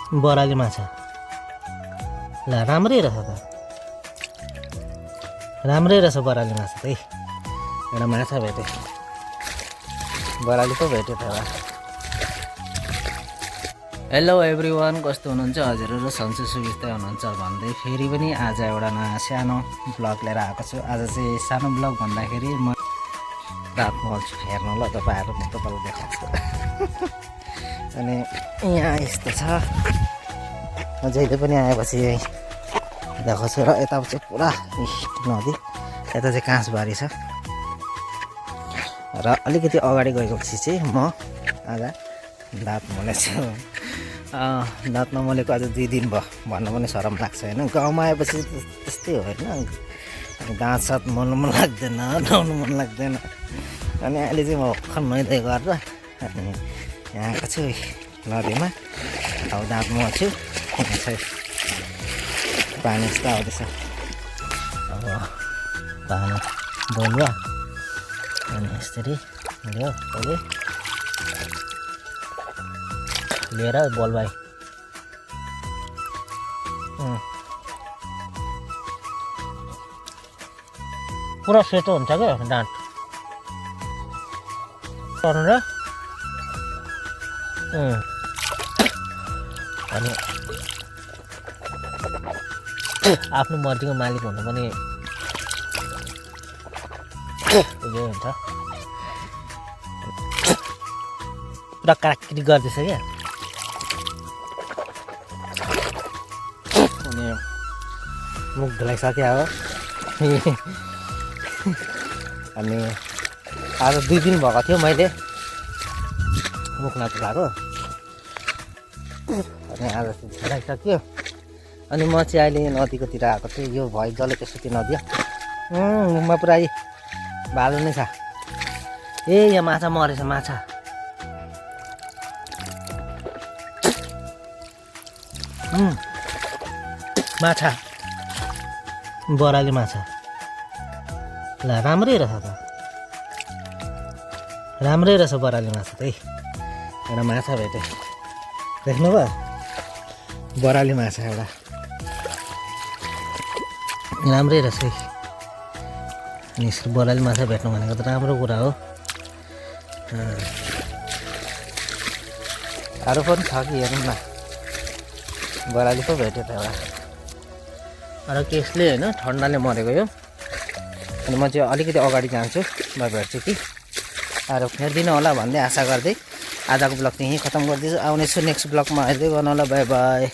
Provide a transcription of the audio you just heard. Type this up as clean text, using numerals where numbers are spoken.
बराली माछा ल राम्रै रहेछ त राम्रै रहेछ बराली माछा त्यही एउटा माछा भेट्यो बराली पो भेट्यो त हेलो एभ्रिवान कस्तो हुनुहुन्छ हजुरहरू सन्चै सुविस्ता हुनुहुन्छ भन्दै फेरि पनि आज एउटा नयाँ सानो ब्लग लिएर आएको छु। आज चाहिँ सानो ब्लग भन्दाखेरि म रातमा आउँछु हेर्नु ल तपाईँहरू म तपाईँलाई देखाउँछु अनि यहाँ यस्तो छ म जहिले पनि आएपछि यही देखाउँछु र यता चाहिँ पुरा नदी यता चाहिँ काँसबारी छ र अलिकति अगाडि गएपछि चाहिँ म आज दाँत मोलेछु। दाँत नमोलेको आज 2 दिन भयो भन्नु पनि शरम लाग्छ होइन। गाउँमा आएपछि त्यस्तै हो होइन, दाँत सात मोल्नु मन लाग्दैन नुहाउनु मन लाग्दैन। अनि अहिले चाहिँ म भर्खर नुहाइधुवाइ गरेर अनि यहाँ आएको छु नदीमा। अब दाँत मोल्छु, पानी यस्तो आउँदैछ। अब पानी बोल्यो अनि यसरी लियो पहिले लिएर बोल भाइ पुरा सेतो हुन्छ क्या डाँट पर्नु र अनि आफ्नो मर्जीको मालिक हुनु पनि उयो हुन्छ। पुरा काटकिट गर्दैछ क्या। अनि मुख धुलाइसक्यो अब अनि आज 2 दिन भएको थियो मैले मुख नधुलाएको अनि आज धुलाइसक्यो। अनि म चाहिँ अहिले नदीकोतिर आएको छु। यो भयो जलेकोसुती नदी मुखमा पुरा भालो नै छ। ए यहाँ माछा मरेछ माछा। माछा बराली माछा ल राम्रै रहेछ त राम्रै रहेछ बराली माछा त्यही एउटा माछा भेट्यो देख्नु भयो बराली माछा एउटा राम्रै रहेछ। अनि यसरी बराली माछा भेट्नु भनेको त राम्रो कुरा हो। अरू पनि छ कि हेरौँ न, बराली पो भेट्यो त एउटा। अरू केसले होइन ठन्डाले मरेको यो। अनि म चाहिँ अलिकति अगाडि जान्छु ल भेट्छु कि अरू फेर्दिनँ होला भन्दै आशा गर्दै आजको ब्लग चाहिँ यहीँ खतम गर्दैछु। आउनेछु नेक्स्ट ब्लगमा हेर्दै गर्नु होला। By by.